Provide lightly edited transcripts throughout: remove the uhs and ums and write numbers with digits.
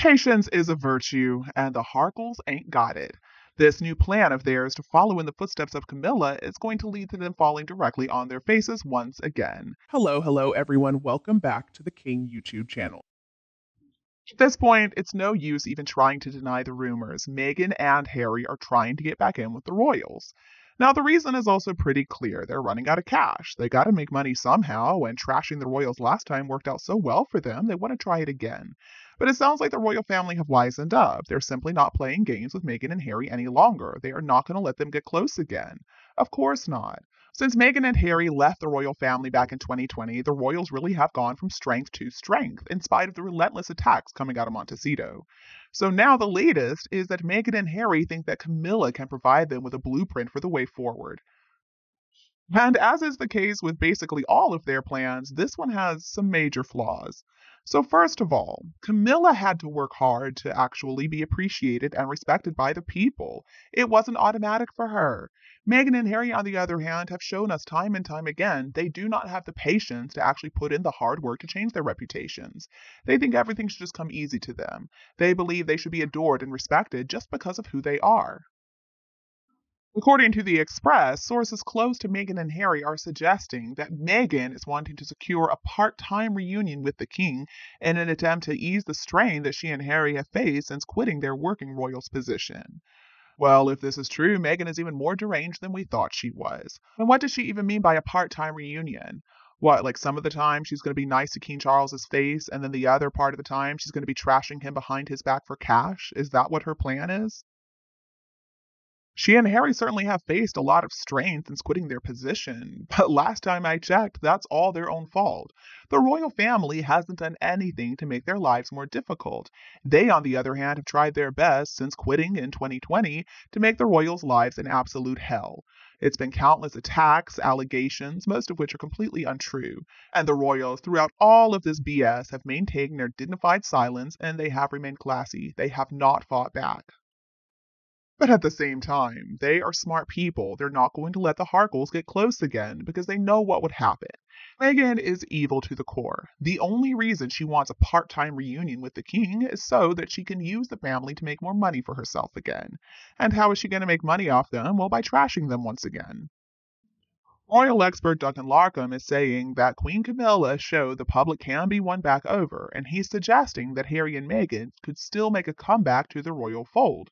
Patience is a virtue, and the Harkles ain't got it. This new plan of theirs to follow in the footsteps of Camilla is going to lead to them falling directly on their faces once again. Hello, everyone. Welcome back to the King YouTube channel. At this point, it's no use even trying to deny the rumors. Meghan and Harry are trying to get back in with the royals. Now, the reason is also pretty clear. They're running out of cash. They got to make money somehow, and trashing the royals last time worked out so well for them, they want to try it again. But it sounds like the royal family have wisened up. They're simply not playing games with Meghan and Harry any longer. They are not going to let them get close again. Of course not. Since Meghan and Harry left the royal family back in 2020, the royals really have gone from strength to strength, in spite of the relentless attacks coming out of Montecito. So now the latest is that Meghan and Harry think that Camilla can provide them with a blueprint for the way forward. And as is the case with basically all of their plans, this one has some major flaws. So, first of all, Camilla had to work hard to actually be appreciated and respected by the people. It wasn't automatic for her. Meghan and Harry, on the other hand, have shown us time and time again they do not have the patience to actually put in the hard work to change their reputations. They think everything should just come easy to them. They believe they should be adored and respected just because of who they are. According to the Express, sources close to Meghan and Harry are suggesting that Meghan is wanting to secure a part-time reunion with the king in an attempt to ease the strain that she and Harry have faced since quitting their working royals position. Well, if this is true, Meghan is even more deranged than we thought she was. And what does she even mean by a part-time reunion? What, like some of the time she's going to be nice to King Charles's face, and then the other part of the time she's going to be trashing him behind his back for cash? Is that what her plan is? She and Harry certainly have faced a lot of strain since quitting their position, but last time I checked, that's all their own fault. The royal family hasn't done anything to make their lives more difficult. They, on the other hand, have tried their best since quitting in 2020 to make the royals' lives an absolute hell. It's been countless attacks, allegations, most of which are completely untrue. And the royals, throughout all of this BS, have maintained their dignified silence and they have remained classy. They have not fought back. But at the same time, they are smart people. They're not going to let the Harkles get close again because they know what would happen. Meghan is evil to the core. The only reason she wants a part-time reunion with the king is so that she can use the family to make more money for herself again. And how is she going to make money off them? Well, by trashing them once again. Royal expert Duncan Larcombe is saying that Queen Camilla showed the public can be won back over, and he's suggesting that Harry and Meghan could still make a comeback to the royal fold.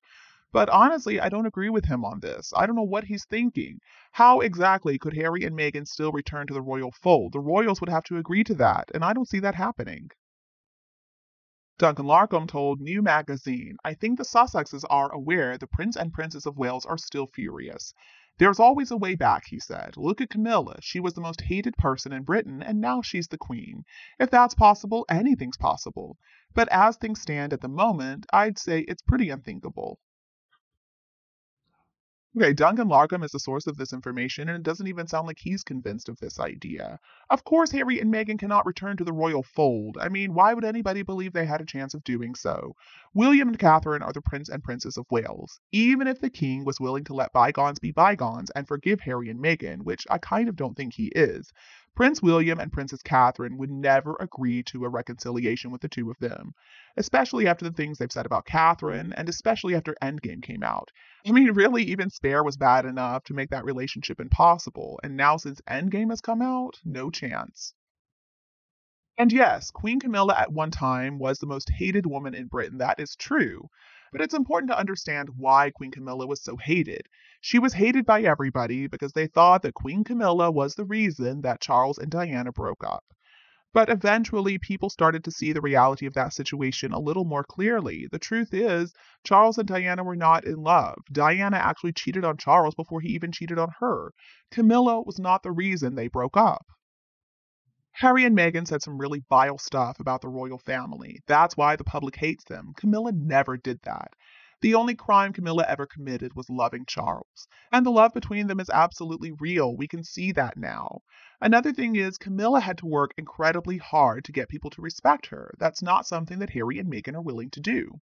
But honestly, I don't agree with him on this. I don't know what he's thinking. How exactly could Harry and Meghan still return to the royal fold? The royals would have to agree to that, and I don't see that happening. Duncan Larcombe told New Magazine, I think the Sussexes are aware the Prince and Princess of Wales are still furious. There's always a way back, he said. Look at Camilla. She was the most hated person in Britain, and now she's the queen. If that's possible, anything's possible. But as things stand at the moment, I'd say it's pretty unthinkable. Okay, Duncan Larcombe is the source of this information, and it doesn't even sound like he's convinced of this idea. Of course, Harry and Meghan cannot return to the royal fold. I mean, why would anybody believe they had a chance of doing so? William and Catherine are the Prince and Princess of Wales. Even if the king was willing to let bygones be bygones and forgive Harry and Meghan, which I kind of don't think he is, Prince William and Princess Catherine would never agree to a reconciliation with the two of them, especially after the things they've said about Catherine, and especially after Endgame came out. I mean, really, even Spare was bad enough to make that relationship impossible, and now since Endgame has come out, no chance. And yes, Queen Camilla at one time was the most hated woman in Britain. That is true. But it's important to understand why Queen Camilla was so hated. She was hated by everybody because they thought that Queen Camilla was the reason that Charles and Diana broke up. But eventually, people started to see the reality of that situation a little more clearly. The truth is, Charles and Diana were not in love. Diana actually cheated on Charles before he even cheated on her. Camilla was not the reason they broke up. Harry and Meghan said some really vile stuff about the royal family. That's why the public hates them. Camilla never did that. The only crime Camilla ever committed was loving Charles. And the love between them is absolutely real. We can see that now. Another thing is, Camilla had to work incredibly hard to get people to respect her. That's not something that Harry and Meghan are willing to do.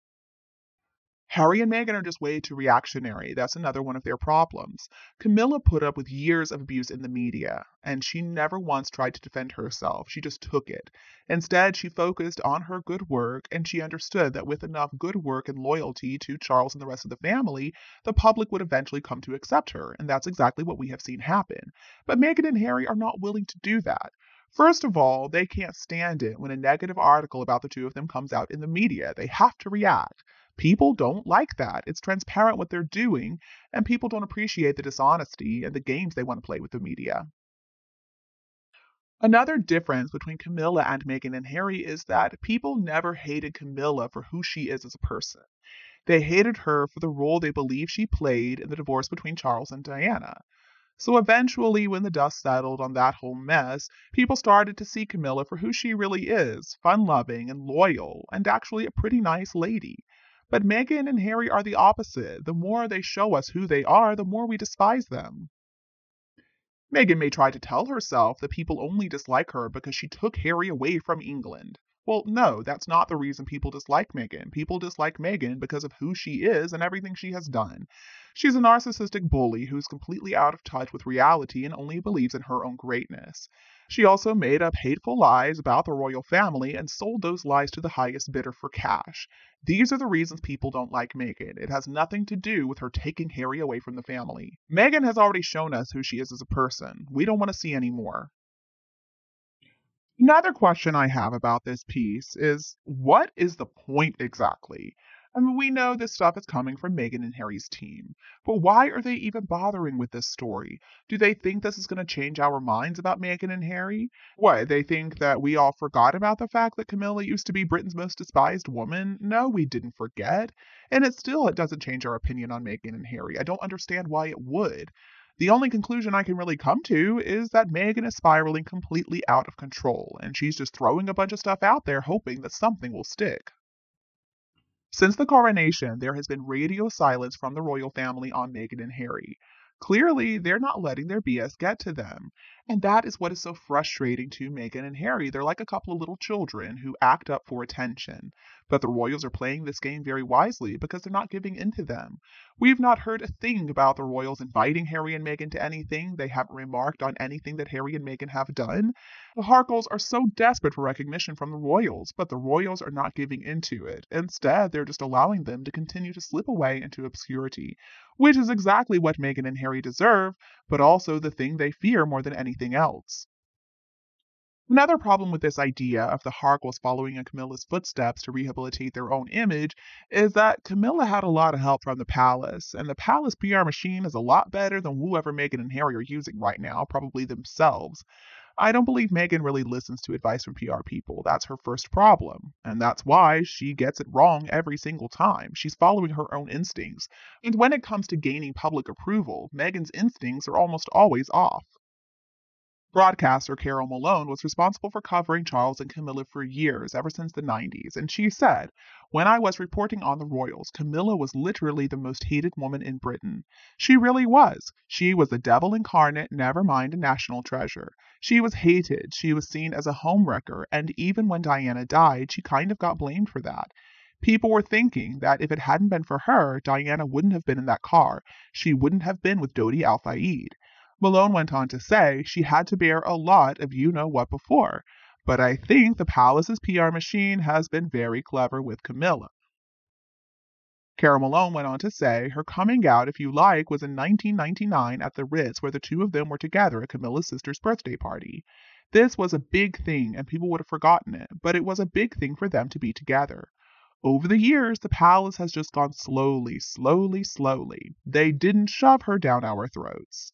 Harry and Meghan are just way too reactionary. That's another one of their problems. Camilla put up with years of abuse in the media, and she never once tried to defend herself. She just took it. Instead, she focused on her good work, and she understood that with enough good work and loyalty to Charles and the rest of the family, the public would eventually come to accept her, and that's exactly what we have seen happen. But Meghan and Harry are not willing to do that. First of all, they can't stand it when a negative article about the two of them comes out in the media. They have to react. People don't like that. It's transparent what they're doing, and people don't appreciate the dishonesty and the games they want to play with the media. Another difference between Camilla and Meghan and Harry is that people never hated Camilla for who she is as a person. They hated her for the role they believe she played in the divorce between Charles and Diana. So eventually, when the dust settled on that whole mess, people started to see Camilla for who she really is, fun-loving and loyal, and actually a pretty nice lady. But Meghan and Harry are the opposite. The more they show us who they are, the more we despise them. Meghan may try to tell herself that people only dislike her because she took Harry away from England. Well, no, that's not the reason people dislike Meghan. People dislike Meghan because of who she is and everything she has done. She's a narcissistic bully who's completely out of touch with reality and only believes in her own greatness. She also made up hateful lies about the royal family and sold those lies to the highest bidder for cash. These are the reasons people don't like Meghan. It has nothing to do with her taking Harry away from the family. Meghan has already shown us who she is as a person. We don't want to see any more. Another question I have about this piece is what is the point exactly? I mean, we know this stuff is coming from Meghan and Harry's team, but why are they even bothering with this story? Do they think this is going to change our minds about Meghan and Harry? What, they think that we all forgot about the fact that Camilla used to be Britain's most despised woman? No, we didn't forget. And it doesn't change our opinion on Meghan and Harry. I don't understand why it would. The only conclusion I can really come to is that Meghan is spiraling completely out of control, and she's just throwing a bunch of stuff out there hoping that something will stick. Since the coronation, there has been radio silence from the royal family on Meghan and Harry. Clearly, they're not letting their BS get to them. And that is what is so frustrating to Meghan and Harry. They're like a couple of little children who act up for attention. But the royals are playing this game very wisely because they're not giving in to them. We've not heard a thing about the royals inviting Harry and Meghan to anything. They haven't remarked on anything that Harry and Meghan have done. The Harkles are so desperate for recognition from the royals, but the royals are not giving into it. Instead, they're just allowing them to continue to slip away into obscurity, which is exactly what Meghan and Harry deserve, but also the thing they fear more than anything else. Another problem with this idea of the Harkles following in Camilla's footsteps to rehabilitate their own image is that Camilla had a lot of help from the palace, and the palace PR machine is a lot better than whoever Meghan and Harry are using right now, probably themselves. I don't believe Meghan really listens to advice from PR people. That's her first problem. And that's why she gets it wrong every single time. She's following her own instincts. And when it comes to gaining public approval, Meghan's instincts are almost always off. Broadcaster Carol Malone was responsible for covering Charles and Camilla for years, ever since the 90s, and she said, "When I was reporting on the royals, Camilla was literally the most hated woman in Britain. She really was. She was the devil incarnate, never mind a national treasure. She was hated, she was seen as a homewrecker, and even when Diana died, she kind of got blamed for that. People were thinking that if it hadn't been for her, Diana wouldn't have been in that car. She wouldn't have been with Dodi Al Fayed." Malone went on to say she had to bear a lot of you-know-what before, but I think the palace's PR machine has been very clever with Camilla. Carol Malone went on to say her coming out, if you like, was in 1999 at the Ritz where the two of them were together at Camilla's sister's birthday party. This was a big thing and people would have forgotten it, but it was a big thing for them to be together. Over the years, the palace has just gone slowly, slowly, slowly. They didn't shove her down our throats.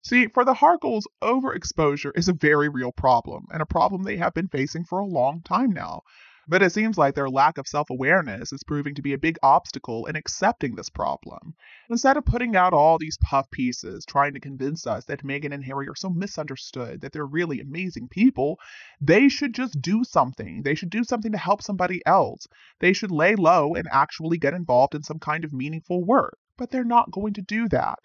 See, for the Harkles, overexposure is a very real problem, and a problem they have been facing for a long time now. But it seems like their lack of self-awareness is proving to be a big obstacle in accepting this problem. Instead of putting out all these puff pieces trying to convince us that Meghan and Harry are so misunderstood, that they're really amazing people, they should just do something. They should do something to help somebody else. They should lay low and actually get involved in some kind of meaningful work. But they're not going to do that.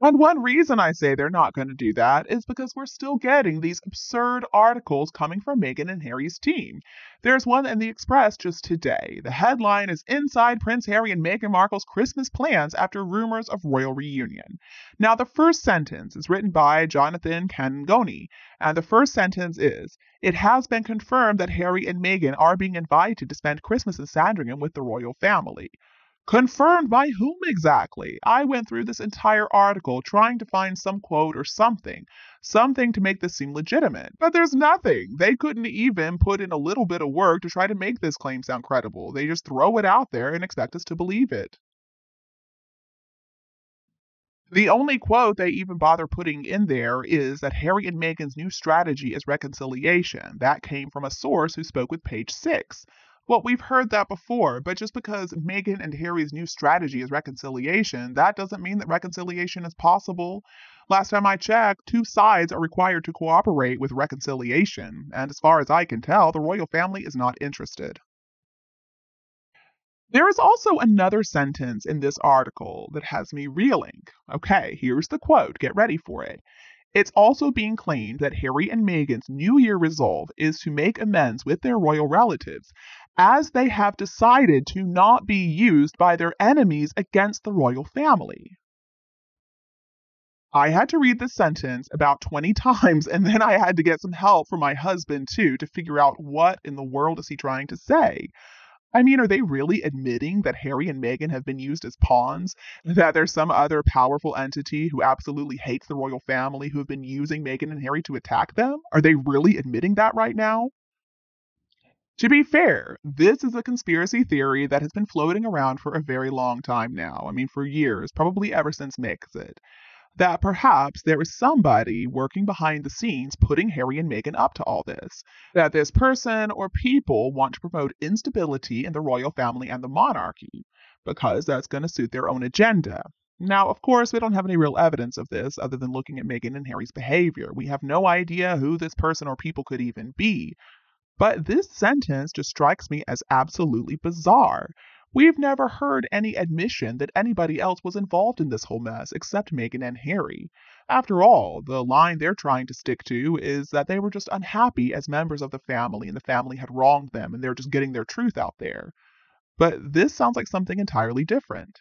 And one reason I say they're not going to do that is because we're still getting these absurd articles coming from Meghan and Harry's team. There's one in the Express just today. The headline is Inside Prince Harry and Meghan Markle's Christmas Plans After Rumors of Royal Reunion. Now, the first sentence is written by Jonathan Cangoni, and the first sentence is, "It has been confirmed that Harry and Meghan are being invited to spend Christmas in Sandringham with the royal family." Confirmed by whom exactly? I went through this entire article trying to find some quote or something to make this seem legitimate. But there's nothing. They couldn't even put in a little bit of work to try to make this claim sound credible. They just throw it out there and expect us to believe it. The only quote they even bother putting in there is that Harry and Meghan's new strategy is reconciliation. That came from a source who spoke with Page Six. Well, we've heard that before, but just because Meghan and Harry's new strategy is reconciliation, that doesn't mean that reconciliation is possible. Last time I checked, two sides are required to cooperate with reconciliation, and as far as I can tell, the royal family is not interested. There is also another sentence in this article that has me reeling. Okay, here's the quote. Get ready for it. It's also being claimed that Harry and Meghan's New Year resolve is to make amends with their royal relatives, as they have decided to not be used by their enemies against the royal family. I had to read this sentence about 20 times, and then I had to get some help from my husband, too, to figure out what in the world is he trying to say. I mean, are they really admitting that Harry and Meghan have been used as pawns? That there's some other powerful entity who absolutely hates the royal family who have been using Meghan and Harry to attack them? Are they really admitting that right now? To be fair, this is a conspiracy theory that has been floating around for a very long time now. I mean, for years, probably ever since Mexit. That perhaps there is somebody working behind the scenes putting Harry and Meghan up to all this. That this person or people want to promote instability in the royal family and the monarchy, because that's going to suit their own agenda. Now, of course, we don't have any real evidence of this other than looking at Meghan and Harry's behavior. We have no idea who this person or people could even be. But this sentence just strikes me as absolutely bizarre. We've never heard any admission that anybody else was involved in this whole mess except Meghan and Harry. After all, the line they're trying to stick to is that they were just unhappy as members of the family and the family had wronged them and they're just getting their truth out there. But this sounds like something entirely different.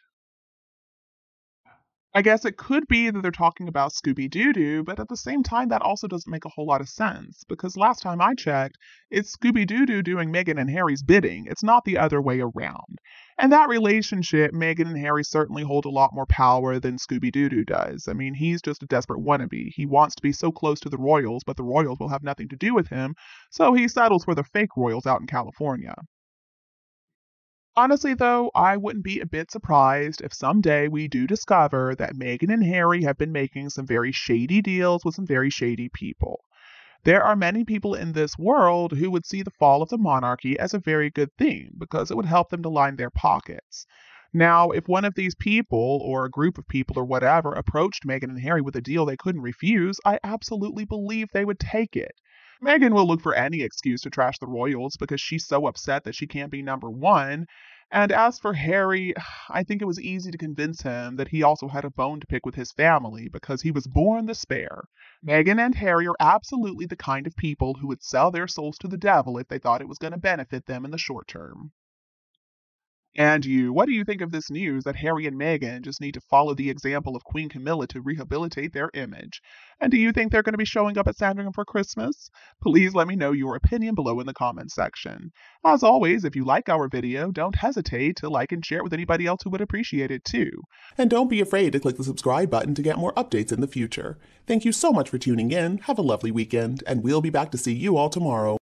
I guess it could be that they're talking about Scooby Doo Doo, but at the same time, that also doesn't make a whole lot of sense, because last time I checked, it's Scooby Doo Doo doing Meghan and Harry's bidding. It's not the other way around. And that relationship, Meghan and Harry certainly hold a lot more power than Scooby Doo Doo does. I mean, he's just a desperate wannabe. He wants to be so close to the royals, but the royals will have nothing to do with him, so he settles for the fake royals out in California. Honestly, though, I wouldn't be a bit surprised if someday we do discover that Meghan and Harry have been making some very shady deals with some very shady people. There are many people in this world who would see the fall of the monarchy as a very good thing because it would help them to line their pockets. Now, if one of these people, or a group of people, or whatever, approached Meghan and Harry with a deal they couldn't refuse, I absolutely believe they would take it. Meghan will look for any excuse to trash the royals because she's so upset that she can't be number one. And as for Harry, I think it was easy to convince him that he also had a bone to pick with his family because he was born the spare. Meghan and Harry are absolutely the kind of people who would sell their souls to the devil if they thought it was going to benefit them in the short term. And you, what do you think of this news that Harry and Meghan just need to follow the example of Queen Camilla to rehabilitate their image? And do you think they're going to be showing up at Sandringham for Christmas? Please let me know your opinion below in the comments section. As always, if you like our video, don't hesitate to like and share it with anybody else who would appreciate it too. And don't be afraid to click the subscribe button to get more updates in the future. Thank you so much for tuning in, have a lovely weekend, and we'll be back to see you all tomorrow.